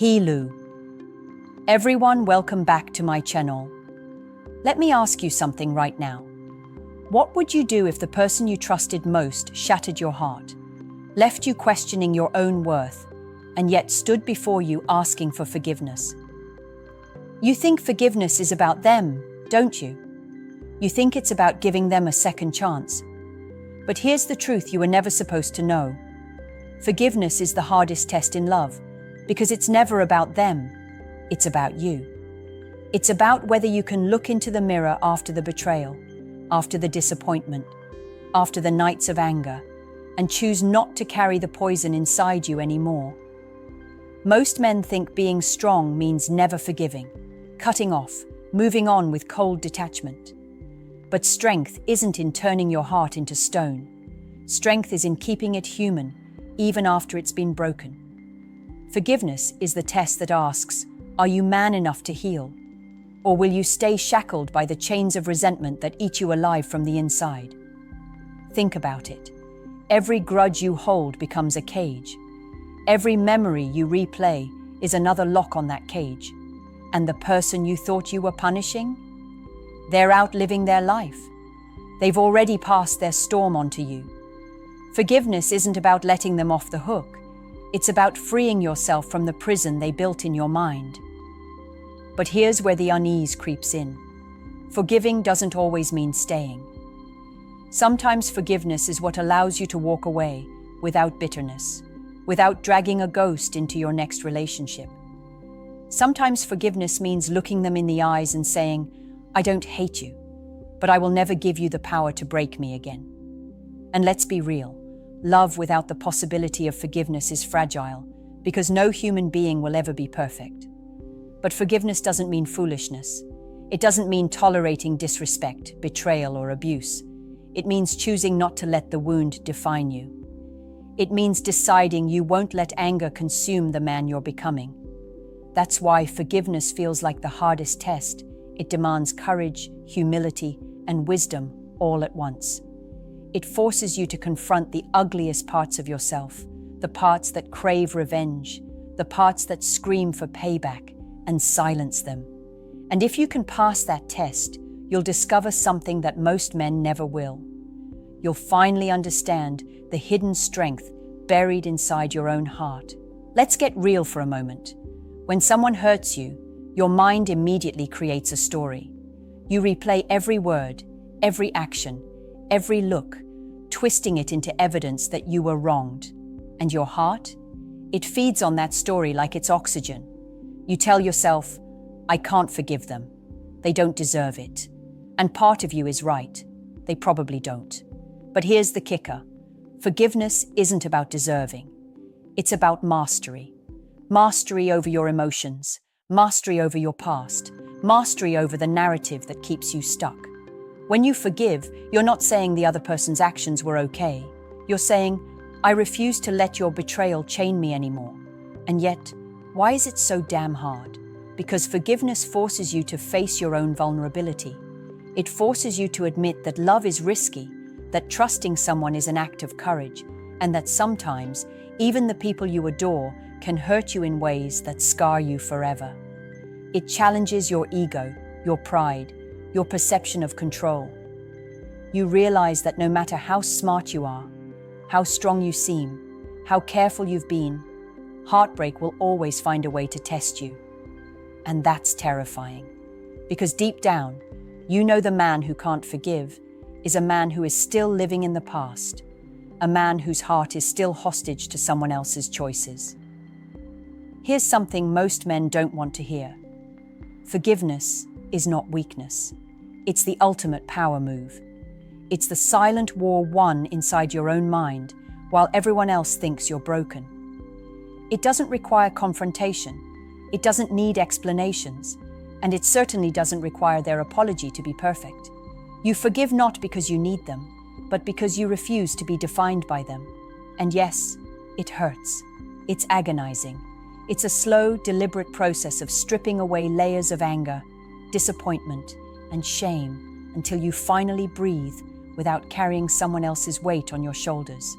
Hello. Everyone, welcome back to my channel. Let me ask you something right now. What would you do if the person you trusted most shattered your heart, left you questioning your own worth, and yet stood before you asking for forgiveness? You think forgiveness is about them, don't you? You think it's about giving them a second chance. But here's the truth you were never supposed to know. Forgiveness is the hardest test in love, because it's never about them, it's about you. It's about whether you can look into the mirror after the betrayal, after the disappointment, after the nights of anger, and choose not to carry the poison inside you anymore. Most men think being strong means never forgiving, cutting off, moving on with cold detachment. But strength isn't in turning your heart into stone. Strength is in keeping it human, even after it's been broken. Forgiveness is the test that asks, are you man enough to heal? Or will you stay shackled by the chains of resentment that eat you alive from the inside? Think about it. Every grudge you hold becomes a cage. Every memory you replay is another lock on that cage. And the person you thought you were punishing? They're out living their life. They've already passed their storm onto you. Forgiveness isn't about letting them off the hook. It's about freeing yourself from the prison they built in your mind. But here's where the unease creeps in. Forgiving doesn't always mean staying. Sometimes forgiveness is what allows you to walk away without bitterness, without dragging a ghost into your next relationship. Sometimes forgiveness means looking them in the eyes and saying, I don't hate you, but I will never give you the power to break me again. And let's be real, love without the possibility of forgiveness is fragile, because no human being will ever be perfect. But forgiveness doesn't mean foolishness. It doesn't mean tolerating disrespect, betrayal, or abuse. It means choosing not to let the wound define you. It means deciding you won't let anger consume the man you're becoming. That's why forgiveness feels like the hardest test. It demands courage, humility, and wisdom all at once. It forces you to confront the ugliest parts of yourself, the parts that crave revenge, the parts that scream for payback, and silence them. And if you can pass that test, you'll discover something that most men never will. You'll finally understand the hidden strength buried inside your own heart. Let's get real for a moment. When someone hurts you, your mind immediately creates a story. You replay every word, every action, every look, twisting it into evidence that you were wronged. And your heart? It feeds on that story like it's oxygen. You tell yourself, I can't forgive them. They don't deserve it. And part of you is right. They probably don't. But here's the kicker. Forgiveness isn't about deserving. It's about mastery. Mastery over your emotions, mastery over your past, mastery over the narrative that keeps you stuck. When you forgive, you're not saying the other person's actions were okay. You're saying, I refuse to let your betrayal chain me anymore. And yet, why is it so damn hard? Because forgiveness forces you to face your own vulnerability. It forces you to admit that love is risky, that trusting someone is an act of courage, and that sometimes, even the people you adore can hurt you in ways that scar you forever. It challenges your ego, your pride, your perception of control. You realize that no matter how smart you are, how strong you seem, how careful you've been, heartbreak will always find a way to test you. And that's terrifying. Because deep down, you know the man who can't forgive is a man who is still living in the past, a man whose heart is still hostage to someone else's choices. Here's something most men don't want to hear. Forgiveness is not weakness. It's the ultimate power move. It's the silent war won inside your own mind while everyone else thinks you're broken. It doesn't require confrontation. It doesn't need explanations. And it certainly doesn't require their apology to be perfect. You forgive not because you need them, but because you refuse to be defined by them. And yes, it hurts. It's agonizing. It's a slow, deliberate process of stripping away layers of anger, disappointment, and shame until you finally breathe without carrying someone else's weight on your shoulders.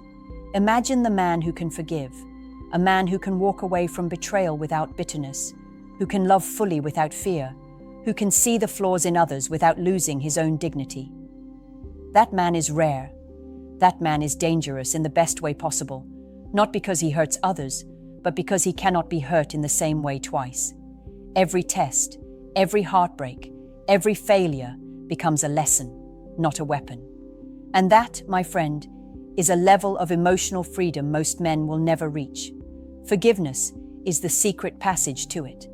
Imagine the man who can forgive, a man who can walk away from betrayal without bitterness, who can love fully without fear, who can see the flaws in others without losing his own dignity. That man is rare. That man is dangerous in the best way possible, not because he hurts others, but because he cannot be hurt in the same way twice. Every test, every heartbreak, every failure becomes a lesson, not a weapon. And that, my friend, is a level of emotional freedom most men will never reach. Forgiveness is the secret passage to it,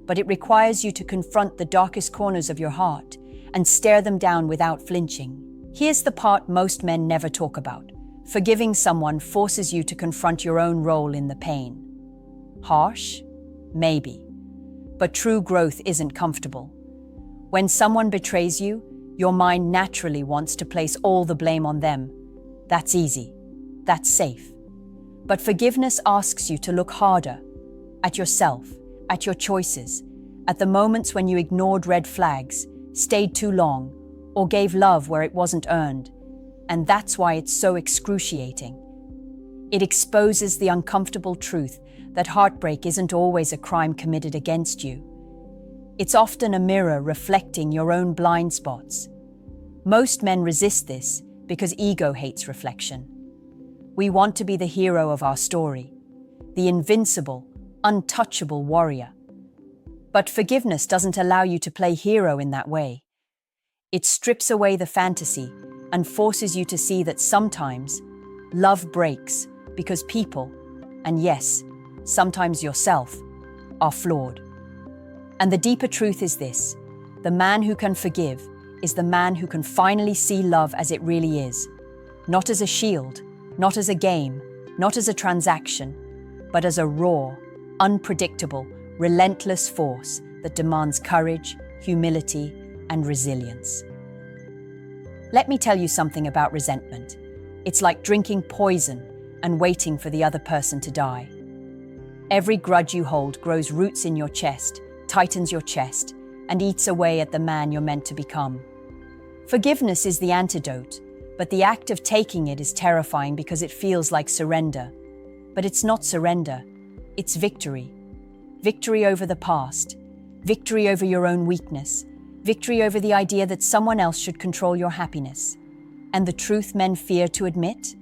but it requires you to confront the darkest corners of your heart and stare them down without flinching. Here's the part most men never talk about. Forgiving someone forces you to confront your own role in the pain. Harsh? Maybe. But true growth isn't comfortable. When someone betrays you, your mind naturally wants to place all the blame on them. That's easy. That's safe. But forgiveness asks you to look harder at yourself, at your choices, at the moments when you ignored red flags, stayed too long, or gave love where it wasn't earned. And that's why it's so excruciating. It exposes the uncomfortable truth that heartbreak isn't always a crime committed against you. It's often a mirror reflecting your own blind spots. Most men resist this because ego hates reflection. We want to be the hero of our story, the invincible, untouchable warrior. But forgiveness doesn't allow you to play hero in that way. It strips away the fantasy and forces you to see that sometimes love breaks because people, and yes, sometimes yourself, are flawed. And the deeper truth is this: the man who can forgive is the man who can finally see love as it really is. Not as a shield, not as a game, not as a transaction, but as a raw, unpredictable, relentless force that demands courage, humility, and resilience. Let me tell you something about resentment. It's like drinking poison and waiting for the other person to die. Every grudge you hold grows roots in your chest, tightens your chest, and eats away at the man you're meant to become. Forgiveness is the antidote, but the act of taking it is terrifying because it feels like surrender. But it's not surrender, it's victory. Victory over the past, victory over your own weakness, victory over the idea that someone else should control your happiness. And the truth men fear to admit?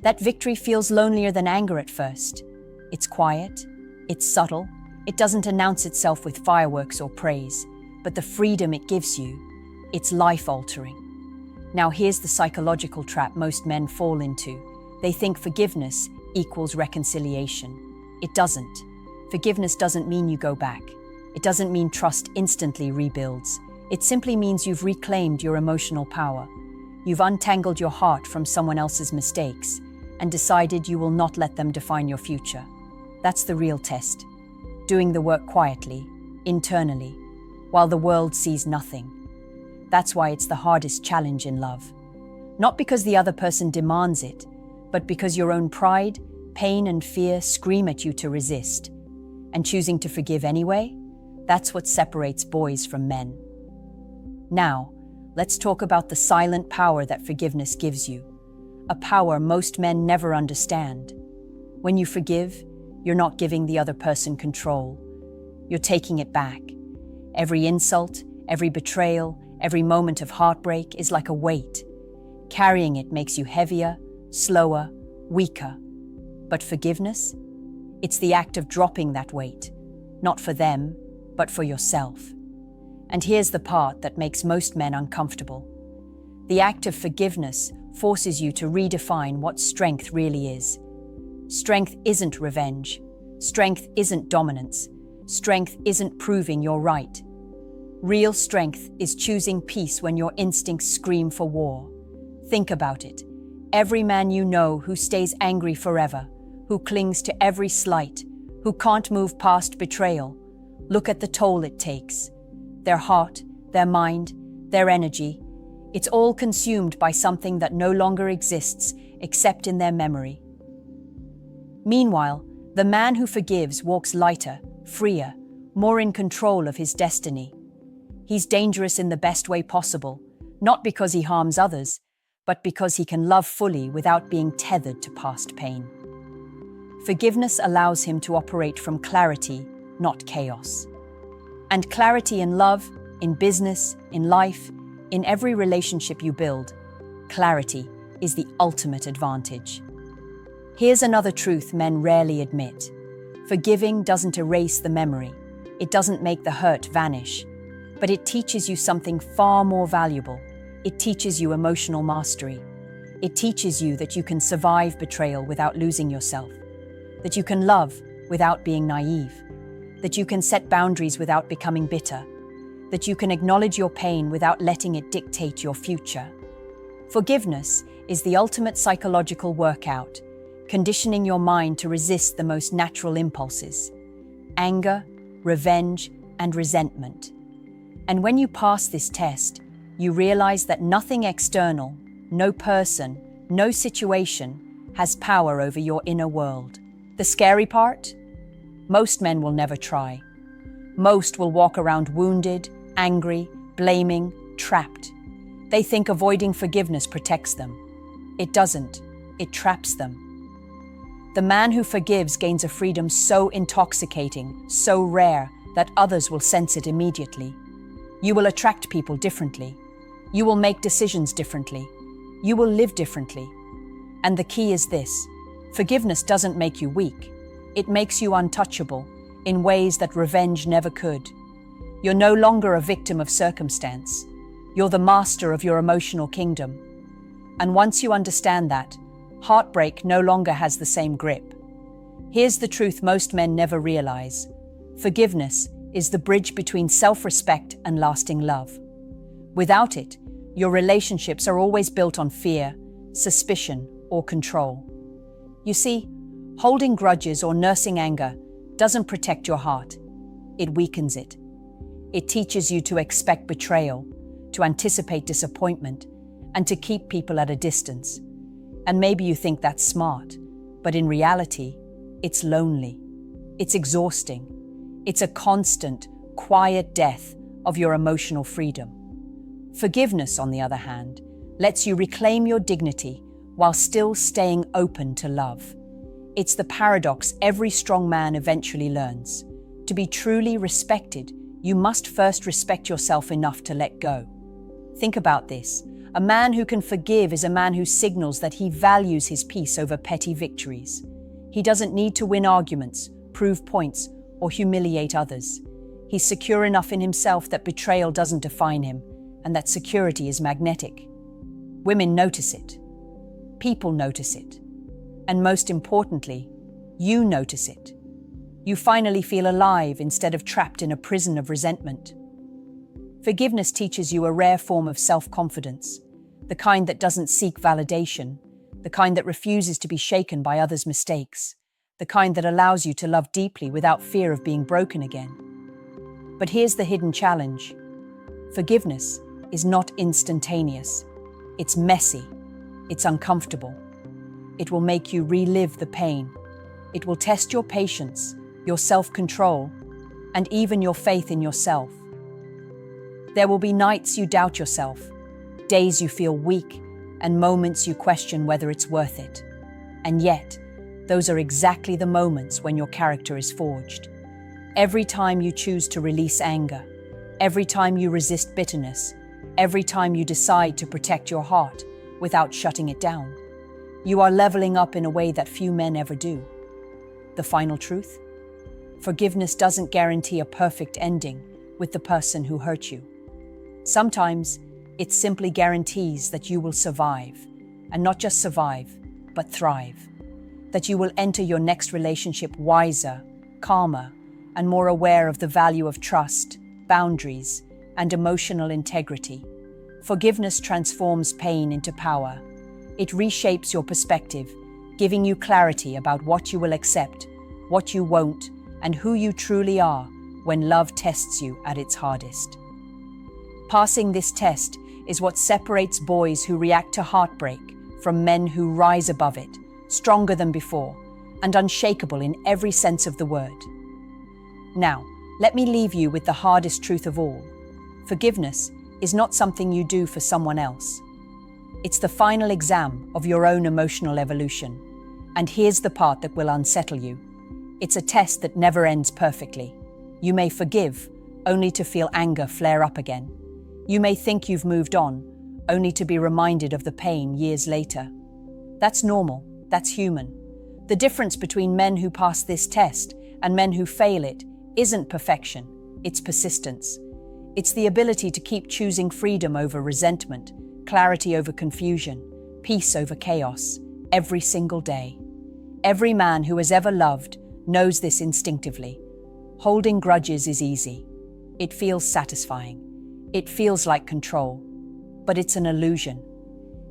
That victory feels lonelier than anger at first. It's quiet, it's subtle, it doesn't announce itself with fireworks or praise, but the freedom it gives you, it's life-altering. Now here's the psychological trap most men fall into. They think forgiveness equals reconciliation. It doesn't. Forgiveness doesn't mean you go back. It doesn't mean trust instantly rebuilds. It simply means you've reclaimed your emotional power. You've untangled your heart from someone else's mistakes and decided you will not let them define your future. That's the real test. Doing the work quietly, internally, while the world sees nothing. That's why it's the hardest challenge in love. Not because the other person demands it, but because your own pride, pain, and fear scream at you to resist. And choosing to forgive anyway, that's what separates boys from men. Now, let's talk about the silent power that forgiveness gives you. A power most men never understand. When you forgive, you're not giving the other person control. You're taking it back. Every insult, every betrayal, every moment of heartbreak is like a weight. Carrying it makes you heavier, slower, weaker. But forgiveness? It's the act of dropping that weight, not for them, but for yourself. And here's the part that makes most men uncomfortable. The act of forgiveness forces you to redefine what strength really is. Strength isn't revenge. Strength isn't dominance. Strength isn't proving you're right. Real strength is choosing peace when your instincts scream for war. Think about it. Every man you know who stays angry forever, who clings to every slight, who can't move past betrayal, look at the toll it takes. Their heart, their mind, their energy, it's all consumed by something that no longer exists except in their memory. Meanwhile, the man who forgives walks lighter, freer, more in control of his destiny. He's dangerous in the best way possible, not because he harms others, but because he can love fully without being tethered to past pain. Forgiveness allows him to operate from clarity, not chaos. And clarity in love, in business, in life, in every relationship you build, clarity is the ultimate advantage. Here's another truth men rarely admit. Forgiving doesn't erase the memory. It doesn't make the hurt vanish. But it teaches you something far more valuable. It teaches you emotional mastery. It teaches you that you can survive betrayal without losing yourself, that you can love without being naive, that you can set boundaries without becoming bitter, that you can acknowledge your pain without letting it dictate your future. Forgiveness is the ultimate psychological workout, conditioning your mind to resist the most natural impulses: anger, revenge, and resentment. And when you pass this test, you realize that nothing external, no person, no situation has power over your inner world. The scary part? Most men will never try. Most will walk around wounded, angry, blaming, trapped. They think avoiding forgiveness protects them. It doesn't. It traps them. The man who forgives gains a freedom so intoxicating, so rare, that others will sense it immediately. You will attract people differently. You will make decisions differently. You will live differently. And the key is this: forgiveness doesn't make you weak. It makes you untouchable in ways that revenge never could. You're no longer a victim of circumstance. You're the master of your emotional kingdom. And once you understand that, heartbreak no longer has the same grip. Here's the truth most men never realize. Forgiveness is the bridge between self-respect and lasting love. Without it, your relationships are always built on fear, suspicion, or control. You see, holding grudges or nursing anger doesn't protect your heart. It weakens it. It teaches you to expect betrayal, to anticipate disappointment, and to keep people at a distance. And maybe you think that's smart, but in reality, it's lonely. It's exhausting. It's a constant, quiet death of your emotional freedom. Forgiveness, on the other hand, lets you reclaim your dignity while still staying open to love. It's the paradox every strong man eventually learns. To be truly respected, you must first respect yourself enough to let go. Think about this. A man who can forgive is a man who signals that he values his peace over petty victories. He doesn't need to win arguments, prove points, or humiliate others. He's secure enough in himself that betrayal doesn't define him, and that security is magnetic. Women notice it. People notice it. And most importantly, you notice it. You finally feel alive instead of trapped in a prison of resentment. Forgiveness teaches you a rare form of self-confidence, the kind that doesn't seek validation, the kind that refuses to be shaken by others' mistakes, the kind that allows you to love deeply without fear of being broken again. But here's the hidden challenge. Forgiveness is not instantaneous. It's messy. It's uncomfortable. It will make you relive the pain. It will test your patience, your self-control, and even your faith in yourself. There will be nights you doubt yourself, days you feel weak, and moments you question whether it's worth it. And yet, those are exactly the moments when your character is forged. Every time you choose to release anger, every time you resist bitterness, every time you decide to protect your heart without shutting it down, you are leveling up in a way that few men ever do. The final truth? Forgiveness doesn't guarantee a perfect ending with the person who hurt you. Sometimes, it simply guarantees that you will survive, and not just survive, but thrive. That you will enter your next relationship wiser, calmer, and more aware of the value of trust, boundaries, and emotional integrity. Forgiveness transforms pain into power. It reshapes your perspective, giving you clarity about what you will accept, what you won't, and who you truly are when love tests you at its hardest. Passing this test is what separates boys who react to heartbreak from men who rise above it, stronger than before, and unshakable in every sense of the word. Now, let me leave you with the hardest truth of all. Forgiveness is not something you do for someone else. It's the final exam of your own emotional evolution. And here's the part that will unsettle you. It's a test that never ends perfectly. You may forgive, only to feel anger flare up again. You may think you've moved on, only to be reminded of the pain years later. That's normal, that's human. The difference between men who pass this test and men who fail it isn't perfection, it's persistence. It's the ability to keep choosing freedom over resentment, clarity over confusion, peace over chaos, every single day. Every man who has ever loved knows this instinctively. Holding grudges is easy. It feels satisfying. It feels like control. But it's an illusion.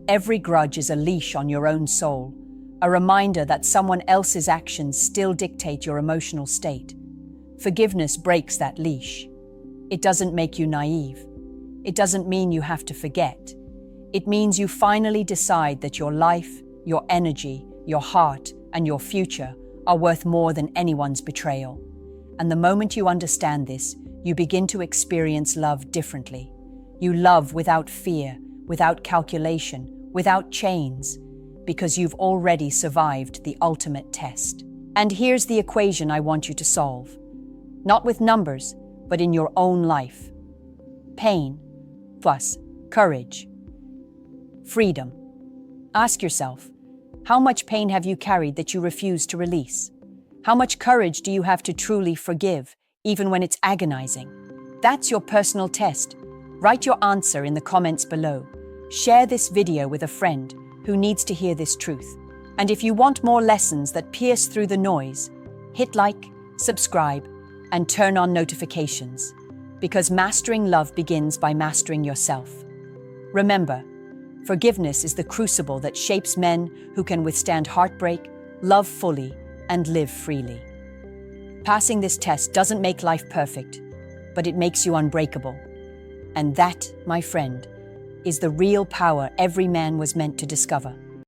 Every grudge is a leash on your own soul, a reminder that someone else's actions still dictate your emotional state. Forgiveness breaks that leash. It doesn't make you naive. It doesn't mean you have to forget. It means you finally decide that your life, your energy, your heart, and your future are worth more than anyone's betrayal. And the moment you understand this, you begin to experience love differently. You love without fear, without calculation, without chains, because you've already survived the ultimate test. And here's the equation I want you to solve. Not with numbers, but in your own life. Pain plus courage. Freedom. Ask yourself, how much pain have you carried that you refuse to release? How much courage do you have to truly forgive, even when it's agonizing? That's your personal test. Write your answer in the comments below. Share this video with a friend who needs to hear this truth. And if you want more lessons that pierce through the noise, hit like, subscribe, and turn on notifications. Because mastering love begins by mastering yourself. Remember, forgiveness is the crucible that shapes men who can withstand heartbreak, love fully, and live freely. Passing this test doesn't make life perfect, but it makes you unbreakable. And that, my friend, is the real power every man was meant to discover.